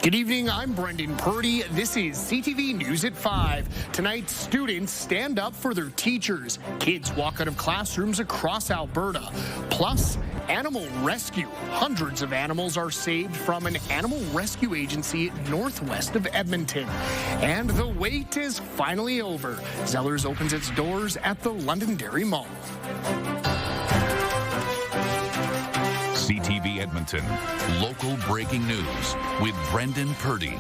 Good evening, I'm Brendan Purdy. This is CTV News at 5. Tonight, students stand up for their teachers. Kids walk out of classrooms across Alberta. Plus, animal rescue. Hundreds of animals are saved from an animal rescue agency northwest of Edmonton. And the wait is finally over. Zellers opens its doors at the Londonderry Mall. CTV Edmonton, local breaking news with Brendan Purdy.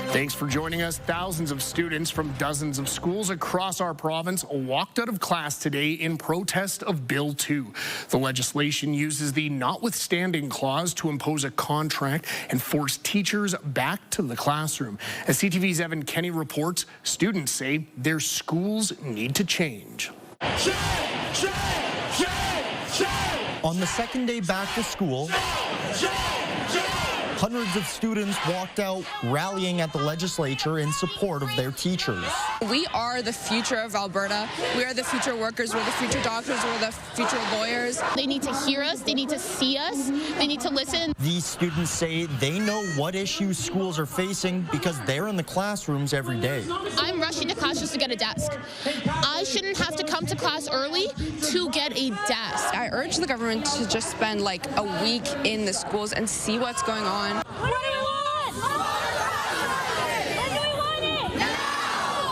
Thanks for joining us. Thousands of students from dozens of schools across our province walked out of class today in protest of Bill 2. The legislation uses the notwithstanding clause to impose a contract and force teachers back to the classroom. As CTV's Evan Kenny reports, students say their schools need to change. On the second day back to school, hundreds of students walked out rallying at the legislature in support of their teachers. We are the future of Alberta. We are the future workers. We're the future doctors. We're the future lawyers. They need to hear us. They need to see us. They need to listen. These students say they know what issues schools are facing because they're in the classrooms every day. I'm rushing to class just to get a desk. I shouldn't have to come to class early to get a desk. I urge the government to just spend like a week in the schools and see what's going on. What do you want? When do we want it? Now!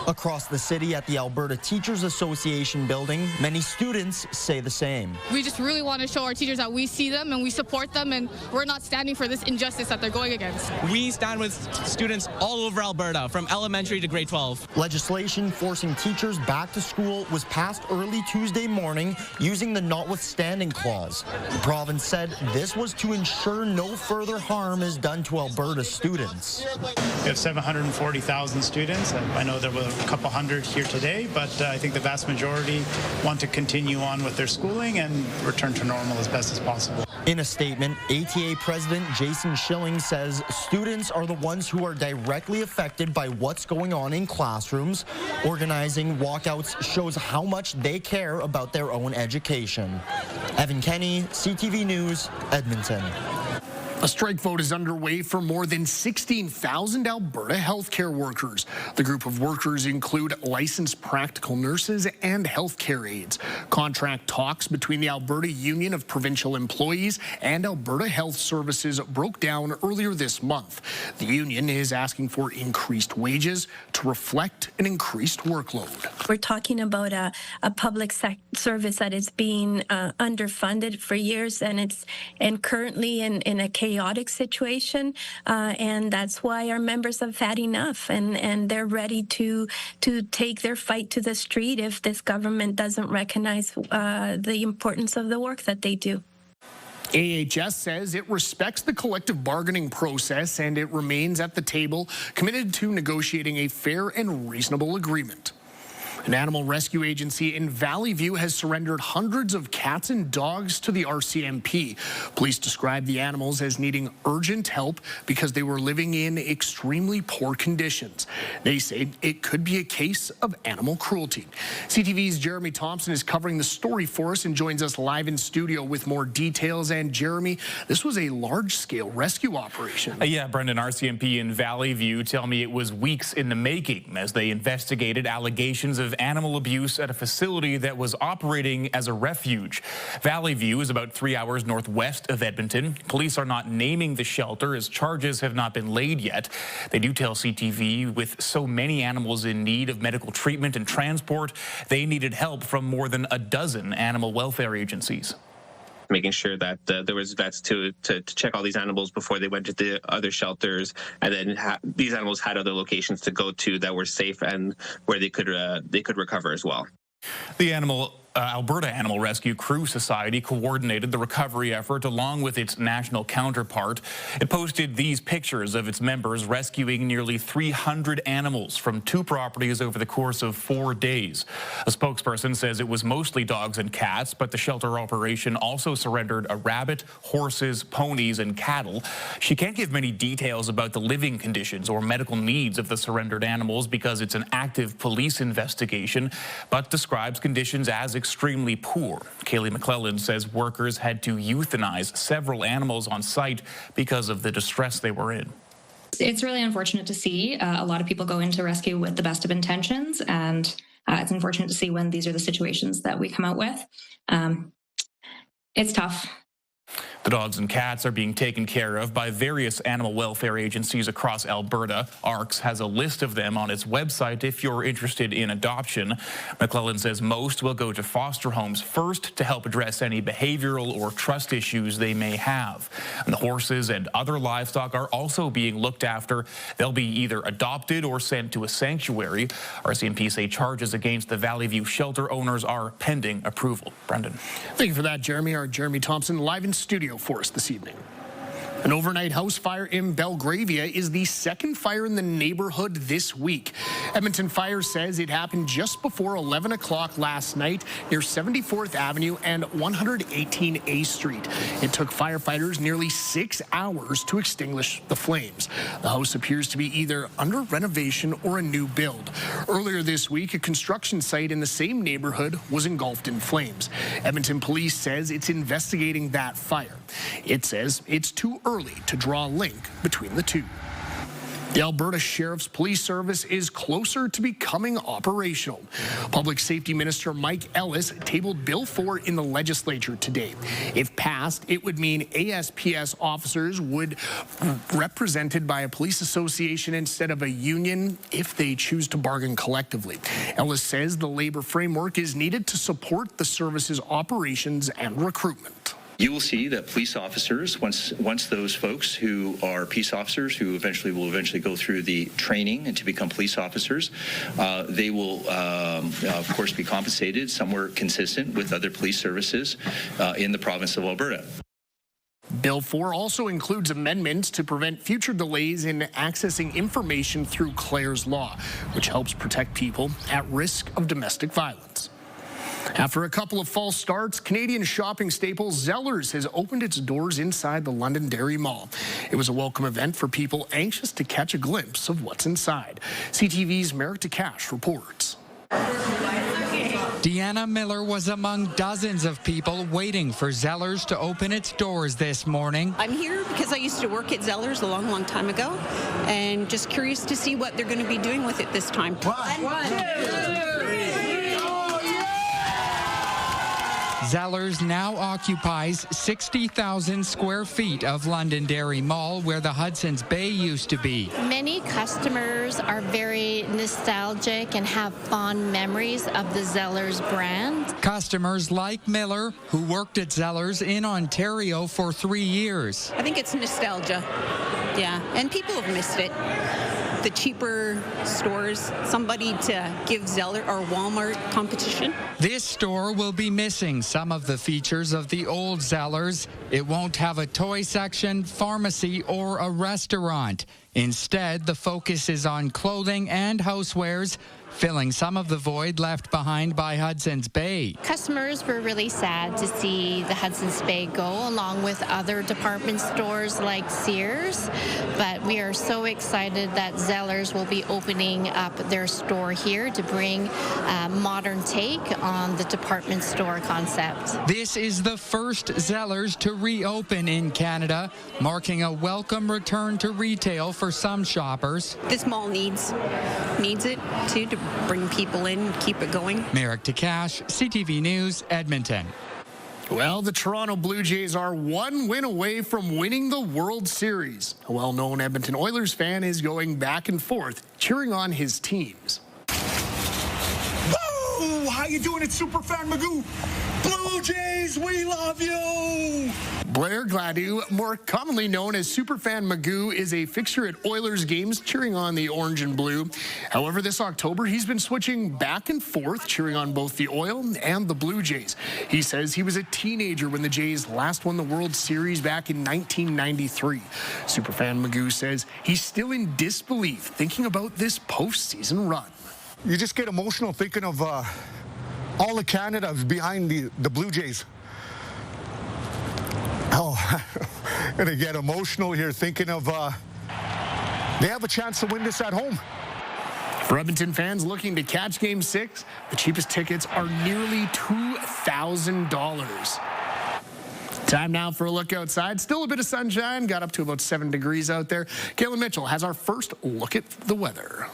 Across the city at the Alberta Teachers Association building, many students say the same. We just really want to show our teachers that we see them and we support them and we're not standing for this injustice that they're going against. We stand with students all over Alberta, from elementary to grade 12. Legislation forcing teachers back to school was passed early Tuesday morning using the notwithstanding clause. The province said this was to ensure no further harm is done to Alberta students. We have 740,000 students. I know there were a couple hundred here today, but I think the vast majority want to continue on with their schooling and return to normal as best as possible. In a statement, ATA President Jason Schilling says students are the ones who are directly affected by what's going on in classrooms. Organizing walkouts shows how much they care about their own education. Evan Kenny, CTV News, Edmonton. A strike vote is underway for more than 16,000 Alberta healthcare workers. The group of workers include licensed practical nurses and healthcare aides. Contract talks between the Alberta Union of Provincial Employees and Alberta Health Services broke down earlier this month. The union is asking for increased wages to reflect an increased workload. We're talking about a public service that is being underfunded for years, and currently in a chaotic situation, and that's why our members have had enough, and they're ready to take their fight to the street if this government doesn't recognize the importance of the work that they do. AHS says it respects the collective bargaining process and it remains at the table, committed to negotiating a fair and reasonable agreement. An animal rescue agency in Valley View has surrendered hundreds of cats and dogs to the RCMP. Police describe the animals as needing urgent help because they were living in extremely poor conditions. They say it could be a case of animal cruelty. CTV's Jeremy Thompson is covering the story for us and joins us live in studio with more details. And Jeremy, this was a large-scale rescue operation. Yeah, Brendan, RCMP in Valley View tell me it was weeks in the making as they investigated allegations of animal abuse at a facility that was operating as a refuge. Valley View is about 3 hours northwest of Edmonton. Police are not naming the shelter as charges have not been laid yet. They do tell CTV with so many animals in need of medical treatment and transport, they needed help from more than a dozen animal welfare agencies. Making sure that there was vets to check all these animals before they went to the other shelters, and then these animals had other locations to go to that were safe and where they could recover as well. The Alberta Animal Rescue Crew Society coordinated the recovery effort along with its national counterpart. It posted these pictures of its members rescuing nearly 300 animals from 2 properties over the course of 4 days. A spokesperson says it was mostly dogs and cats, but the shelter operation also surrendered a rabbit, horses, ponies, and cattle. She can't give many details about the living conditions or medical needs of the surrendered animals because it's an active police investigation, but describes conditions as extremely poor. Kaylee McClellan says workers had to euthanize several animals on site because of the distress they were in. It's really unfortunate to see a lot of people go into rescue with the best of intentions, and it's unfortunate to see when these are the situations that we come out with. It's tough. The dogs and cats are being taken care of by various animal welfare agencies across Alberta. ARCS has a list of them on its website if you're interested in adoption. McClellan says most will go to foster homes first to help address any behavioral or trust issues they may have. And the horses and other livestock are also being looked after. They'll be either adopted or sent to a sanctuary. RCMP say charges against the Valley View shelter owners are pending approval. Brendan. Thank you for that, Jeremy. Our Jeremy Thompson live in studio for us this evening. An overnight house fire in Belgravia is the second fire in the neighborhood this week. Edmonton Fire says it happened just before 11 o'clock last night near 74th Avenue and 118A Street. It took firefighters nearly 6 hours to extinguish the flames. The house appears to be either under renovation or a new build. Earlier this week, a construction site in the same neighborhood was engulfed in flames. Edmonton Police says it's investigating that fire. It says it's too early to draw a link between the two. The Alberta Sheriff's Police Service is closer to becoming operational. Public Safety Minister Mike Ellis tabled Bill 4 in the legislature today. If passed, it would mean ASPS officers would be represented by a police association instead of a union if they choose to bargain collectively. Ellis says the labor framework is needed to support the service's operations and recruitment. You will see that police officers, once those folks who are peace officers who will eventually go through the training and to become police officers, they will, of course, be compensated somewhere consistent with other police services in the province of Alberta. Bill 4 also includes amendments to prevent future delays in accessing information through Clare's Law, which helps protect people at risk of domestic violence. After a couple of false starts, Canadian shopping staple Zellers has opened its doors inside the Londonderry Mall. It was a welcome event for people anxious to catch a glimpse of what's inside. CTV's Merrick DeCash reports. Deanna Miller was among dozens of people waiting for Zellers to open its doors this morning. I'm here because I used to work at Zellers a long, long time ago, and just curious to see what they're going to be doing with it this time. One, two, three. Zellers now occupies 60,000 square feet of Londonderry Mall, where the Hudson's Bay used to be. Many customers are very nostalgic and have fond memories of the Zellers brand. Customers like Miller, who worked at Zellers in Ontario for 3 years. I think it's nostalgia, yeah, and people have missed it. The cheaper stores, somebody to give Zellers or Walmart competition. This store will be missing some of the features of the old Zellers. It won't have a toy section, pharmacy, or a restaurant. Instead, the focus is on clothing and housewares, filling some of the void left behind by Hudson's Bay. Customers were really sad to see the Hudson's Bay go, along with other department stores like Sears. But we are so excited that Zellers will be opening up their store here to bring a modern take on the department store concept. This is the first Zellers to reopen in Canada, marking a welcome return to retail for some shoppers. This mall needs it too, to bring people in, keep it going. Merrick DeCash, CTV News, Edmonton. Well, the Toronto Blue Jays are one win away from winning the World Series. A well-known Edmonton Oilers fan is going back and forth, cheering on his teams. Oh, how you doing? It's Superfan Magoo. Blue Jays, we love you. Blair Gladue, more commonly known as Superfan Magoo, is a fixture at Oilers games, cheering on the orange and blue. However, this October, he's been switching back and forth, cheering on both the Oil and the Blue Jays. He says he was a teenager when the Jays last won the World Series back in 1993. Superfan Magoo says he's still in disbelief thinking about this postseason run. You just get emotional thinking of all of Canada behind the Blue Jays. Oh, gonna get emotional here thinking of they have a chance to win this at home. For Edmonton fans looking to catch Game 6, the cheapest tickets are nearly $2,000. Time now for a look outside. Still a bit of sunshine. Got up to about 7 degrees out there. Caitlin Mitchell has our first look at the weather.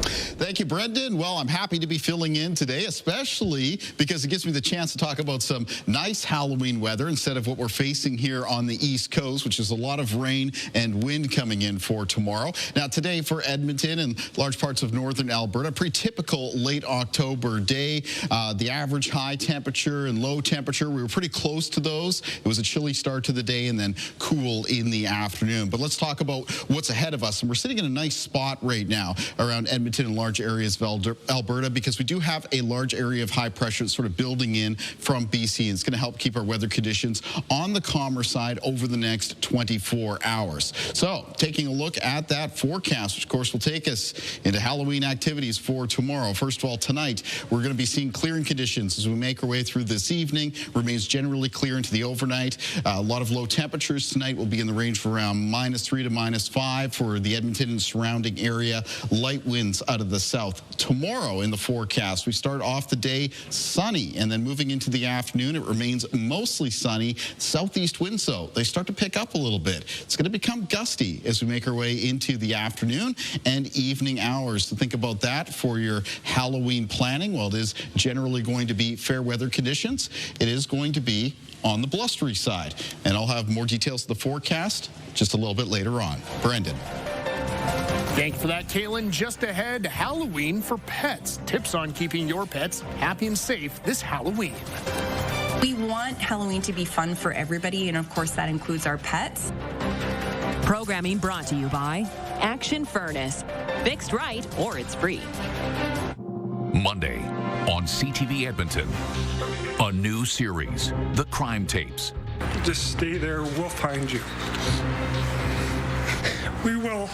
Thank you, Brendan. Well, I'm happy to be filling in today, especially because it gives me the chance to talk about some nice Halloween weather instead of what we're facing here on the East Coast, which is a lot of rain and wind coming in for tomorrow. Now, today for Edmonton and large parts of northern Alberta, pretty typical late October day. The average high temperature and low temperature, we were pretty close to those. It was a chilly start to the day and then cool in the afternoon. But let's talk about what's ahead of us. And we're sitting in a nice spot right now around Edmonton and large areas of Alberta because we do have a large area of high pressure that's sort of building in from BC, and it's going to help keep our weather conditions on the calmer side over the next 24 hours. So taking a look at that forecast, which of course will take us into Halloween activities for tomorrow. First of all, tonight we're going to be seeing clearing conditions as we make our way through this evening. Remains generally clear into the overnight. A lot of low temperatures tonight will be in the range of around -3 to -5 for the Edmonton and surrounding area. Light winds out of the south. Tomorrow in the forecast, we start off the day sunny, and then moving into the afternoon, it remains mostly sunny. Southeast winds, though, they start to pick up a little bit. It's going to become gusty as we make our way into the afternoon and evening hours. So think about that for your Halloween planning. While it is generally going to be fair weather conditions, it is going to be on the blustery side. And I'll have more details of the forecast just a little bit later on. Brendan. Thank you for that, Kaylin. Just ahead, Halloween for pets. Tips on keeping your pets happy and safe this Halloween. We want Halloween to be fun for everybody, and of course that includes our pets. Programming brought to you by Action Furnace. Fixed right or it's free. Monday on CTV Edmonton, a new series, The Crime Tapes. Just stay there, we'll find you. We will.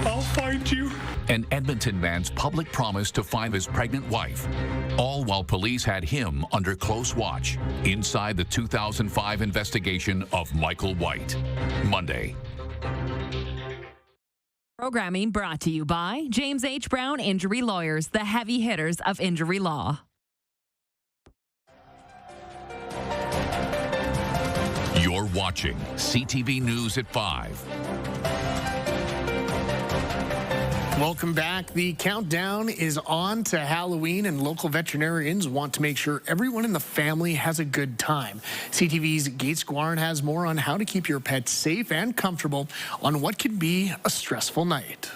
I'll find you. An Edmonton man's public promise to find his pregnant wife, all while police had him under close watch inside the 2005 investigation of Michael White. Monday. Programming brought to you by James H. Brown Injury Lawyers, the heavy hitters of injury law. You're watching CTV News at 5. Welcome back. The countdown is on to Halloween, and local veterinarians want to make sure everyone in the family has a good time. CTV's Gates Guarin has more on how to keep your pets safe and comfortable on what could be a stressful night.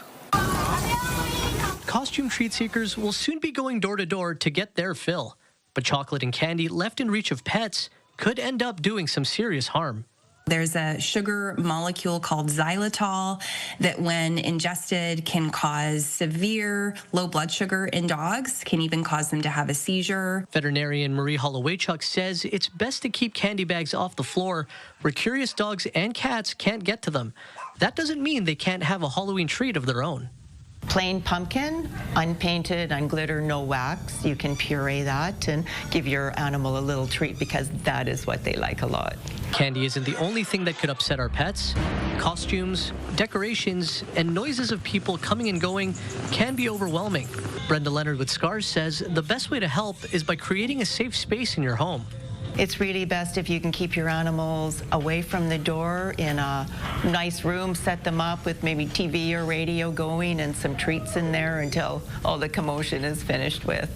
Costume treat seekers will soon be going door to door to get their fill, but chocolate and candy left in reach of pets could end up doing some serious harm. There's a sugar molecule called xylitol that when ingested can cause severe low blood sugar in dogs, can even cause them to have a seizure. Veterinarian Marie Hollowaychuk says it's best to keep candy bags off the floor where curious dogs and cats can't get to them. That doesn't mean they can't have a Halloween treat of their own. Plain pumpkin, unpainted, unglitter, no wax. You can puree that and give your animal a little treat because that is what they like a lot. Candy isn't the only thing that could upset our pets. Costumes, decorations, and noises of people coming and going can be overwhelming. Brenda Leonard with Scars says the best way to help is by creating a safe space in your home. It's really best if you can keep your animals away from the door in a nice room, set them up with maybe TV or radio going and some treats in there until all the commotion is finished with.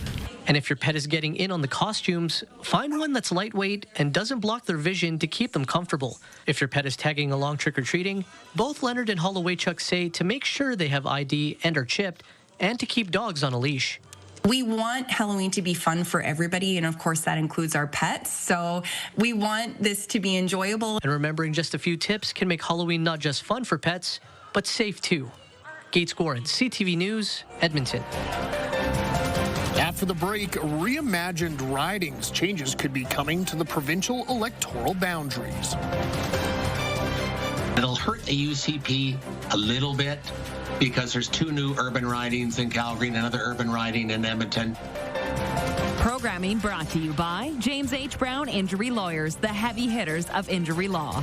And if your pet is getting in on the costumes, find one that's lightweight and doesn't block their vision to keep them comfortable. If your pet is tagging along trick-or-treating, both Leonard and Hollowaychuk say to make sure they have ID and are chipped, and to keep dogs on a leash. We want Halloween to be fun for everybody, and of course that includes our pets. So we want this to be enjoyable. And remembering just a few tips can make Halloween not just fun for pets, but safe too. Gates Guarin, CTV News, Edmonton. After the break, reimagined ridings. Changes could be coming to the provincial electoral boundaries. It'll hurt the UCP a little bit because there's 2 new urban ridings in Calgary and another urban riding in Edmonton. Programming brought to you by James H. Brown Injury Lawyers, the heavy hitters of injury law.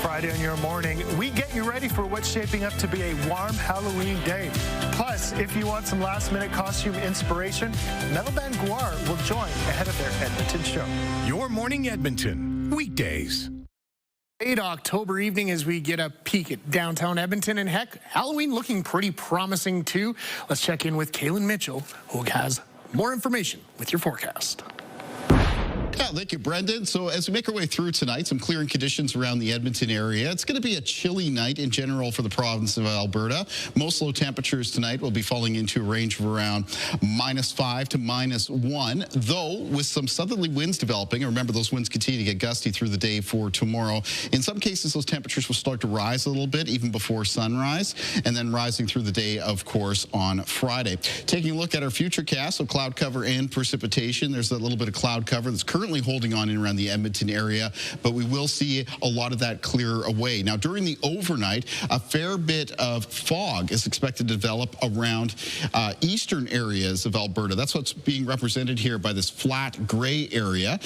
Friday Friday on your morning, we get you ready for what's shaping up to be a warm Halloween day. Plus, if you want some last-minute costume inspiration, Metal Band Guar will join ahead of their Edmonton show. Your Morning Edmonton, weekdays. Late October evening as we get a peek at downtown Edmonton, and heck, Halloween looking pretty promising too. Let's check in with Kaylin Mitchell, who has more information with your forecast. Yeah, thank you, Brendan. So as we make our way through tonight, some clearing conditions around the Edmonton area. It's going to be a chilly night in general for the province of Alberta. Most low temperatures tonight will be falling into a range of around -5 to -1, though with some southerly winds developing. Remember, those winds continue to get gusty through the day for tomorrow. In some cases, those temperatures will start to rise a little bit even before sunrise, and then rising through the day, of course, on Friday. Taking a look at our futurecast, so cloud cover and precipitation. There's that little bit of cloud cover that's currently holding on in around the Edmonton area, but we will see a lot of that clear away. Now, during the overnight, a fair bit of fog is expected to develop around eastern areas of Alberta. That's what's being represented here by this flat gray area.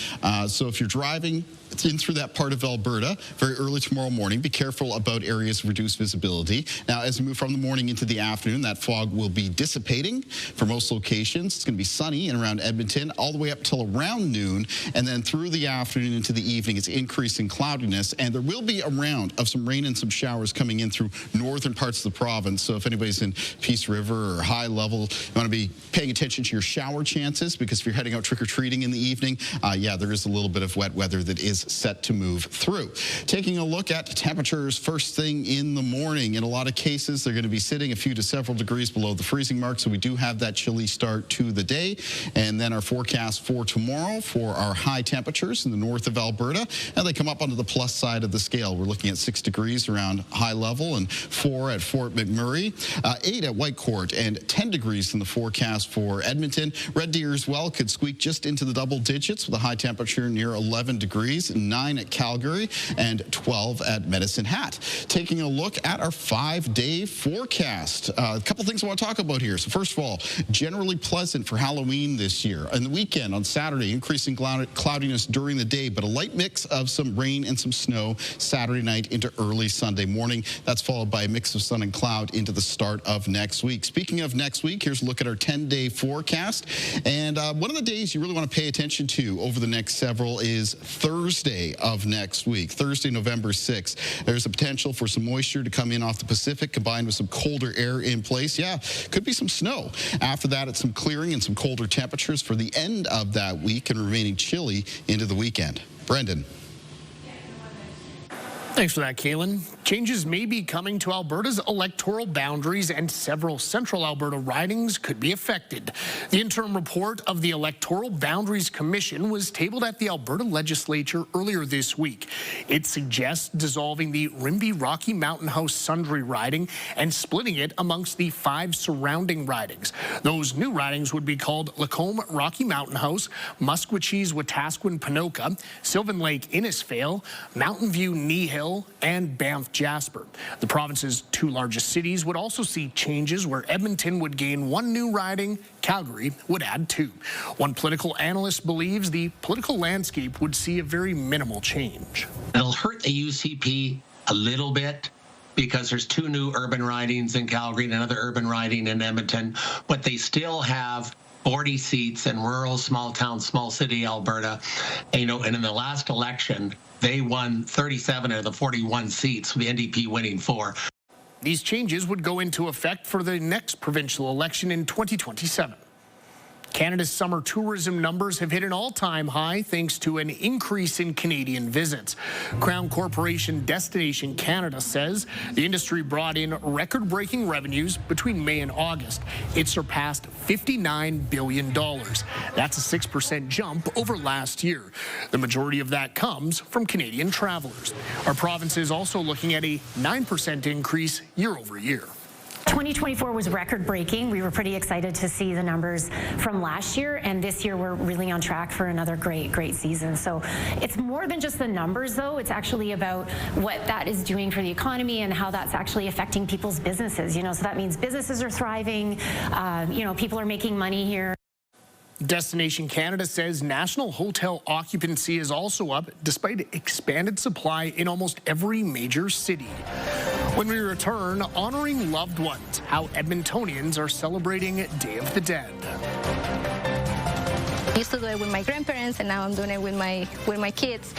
So if you're driving in through that part of Alberta very early tomorrow morning, be careful about areas of reduced visibility. Now, as we move from the morning into the afternoon, that fog will be dissipating for most locations. It's going to be sunny in around Edmonton all the way up till around noon, and then through the afternoon into the evening, it's increasing cloudiness, and there will be a round of some rain and some showers coming in through northern parts of the province. So if anybody's in Peace River or High Level, you want to be paying attention to your shower chances, because if you're heading out trick-or-treating in the evening, yeah, there is a little bit of wet weather that is set to move through. Taking a look at temperatures first thing in the morning. In a lot of cases, they're going to be sitting a few to several degrees below the freezing mark, so we do have that chilly start to the day. And then our forecast for tomorrow for our high temperatures in the north of Alberta, and they come up onto the plus side of the scale. We're looking at 6 degrees around High Level and 4 at Fort McMurray, 8 at Whitecourt, and 10 degrees in the forecast for Edmonton. Red Deer as well could squeak just into the double digits with a high temperature near 11 degrees, 9 at Calgary, and 12 at Medicine Hat. Taking a look at our 5-day forecast. A couple things I want to talk about here. So first of all, generally pleasant for Halloween this year. On the weekend, on Saturday, increasing cloudiness during the day, but a light mix of some rain and some snow Saturday night into early Sunday morning. That's followed by a mix of sun and cloud into the start of next week. Speaking of next week, here's a look at our 10-day forecast. And one of the days you really want to pay attention to over the next several is Thursday of next week, Thursday, November 6th. There's a potential for some moisture to come in off the Pacific combined with some colder air in place. Yeah, could be some snow. After that, it's some clearing and some colder temperatures for the end of that week and remaining chilly into the weekend. Brendan. Thanks for that, Kaylin. Changes may be coming to Alberta's electoral boundaries, and several central Alberta ridings could be affected. The interim report of the Electoral Boundaries Commission was tabled at the Alberta Legislature earlier this week. It suggests dissolving the Rimbey-Rocky Mountain House Sundre riding and splitting it amongst the 5 surrounding ridings. Those new ridings would be called Lacombe-Rocky Mountain House, Musquecheese-Wetaskiwin-Ponoka, Sylvan Lake-Innisfail, Mountain View-Knee-Hill, and Banff-Jasper. The province's 2 largest cities would also see changes, where Edmonton would gain 1 new riding, Calgary would add 2. One political analyst believes the political landscape would see a very minimal change. It'll hurt the UCP a little bit, because there's 2 new urban ridings in Calgary and another urban riding in Edmonton, but they still have 40 seats in rural, small town, small city Alberta. And in the last election, they won 37 of the 41 seats, with the NDP winning 4. These changes would go into effect for the next provincial election in 2027. Canada's summer tourism numbers have hit an all-time high thanks to an increase in Canadian visits. Crown Corporation Destination Canada says the industry brought in record-breaking revenues between May and August. It surpassed $59 billion. That's a 6% jump over last year. The majority of that comes from Canadian travelers. Our province is also looking at a 9% increase year over year. 2024 was record-breaking. We were pretty excited to see the numbers from last year, and this year we're really on track for another great season. So it's more than just the numbers, though. It's actually about what that is doing for the economy and how that's actually affecting people's businesses. So that means businesses are thriving. People are making money here. Destination Canada says national hotel occupancy is also up despite expanded supply in almost every major city. When we return, honoring loved ones, how Edmontonians are celebrating Day of the Dead. I used to do it with my grandparents, and now I'm doing it with my kids.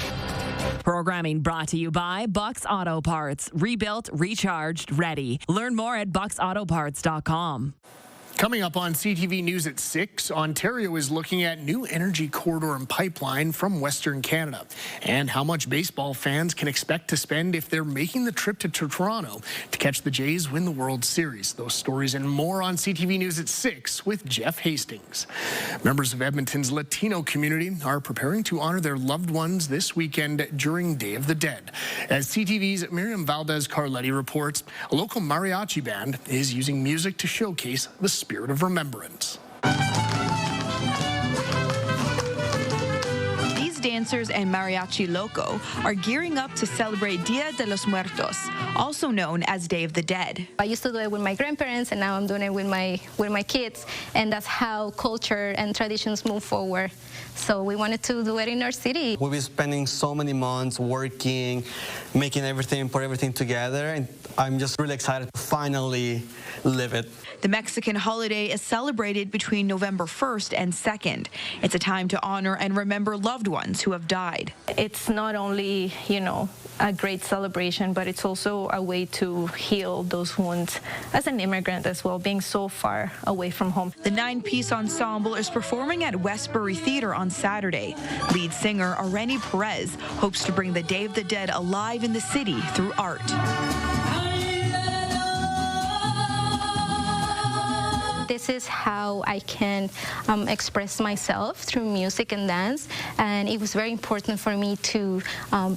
Programming brought to you by Bucks Auto Parts. Rebuilt, recharged, ready. Learn more at bucksautoparts.com. Coming up on CTV News at 6, Ontario is looking at new energy corridor and pipeline from Western Canada, and how much baseball fans can expect to spend if they're making the trip to Toronto to catch the Jays win the World Series. Those stories and more on CTV News at 6 with Jeff Hastings. Members of Edmonton's Latino community are preparing to honor their loved ones this weekend during Day of the Dead. As CTV's Miriam Valdez-Carletti reports, a local mariachi band is using music to showcase the spirit of remembrance. These dancers and Mariachi Loco are gearing up to celebrate Dia de los Muertos, also known as Day of the Dead. I used to do it with my grandparents, and now I'm doing it with my kids, and that's how culture and traditions move forward. So we wanted to do it in our city. We've been spending so many months working, making everything, put everything together, and I'm just really excited to finally live it. The Mexican holiday is celebrated between November 1st and 2nd. It's a time to honor and remember loved ones who have died. It's not only, a great celebration, but it's also a way to heal those wounds as an immigrant as well, being so far away from home. The 9-piece ensemble is performing at Westbury Theatre on Saturday. Lead singer Areni Perez hopes to bring the Day of the Dead alive in the city through art. This is how I can express myself through music and dance, and it was very important for me to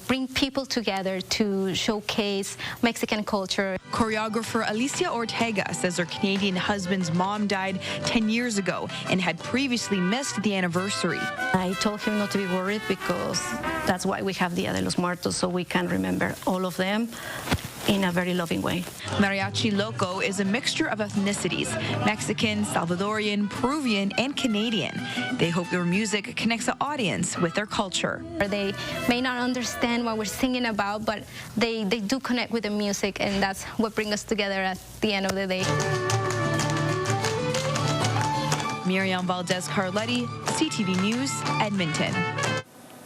bring people together to showcase Mexican culture. Choreographer Alicia Ortega says her Canadian husband's mom died 10 years ago and had previously missed the anniversary. I told him not to be worried because that's why we have Dia de los Muertos, so we can remember all of them in a very loving way. Mariachi Loco is a mixture of ethnicities: Mexican, Salvadorian, Peruvian, and Canadian. They hope their music connects the audience with their culture. They may not understand what we're singing about, but they do connect with the music, and that's what brings us together at the end of the day. Miriam Valdez-Carletti, CTV News, Edmonton.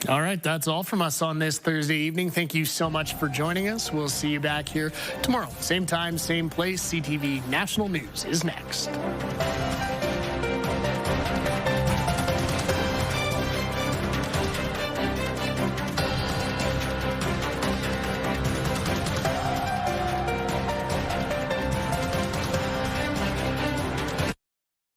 All right, that's all from us on this Thursday evening. Thank you so much for joining us. We'll see you back here tomorrow. Same time, same place. CTV National News is next.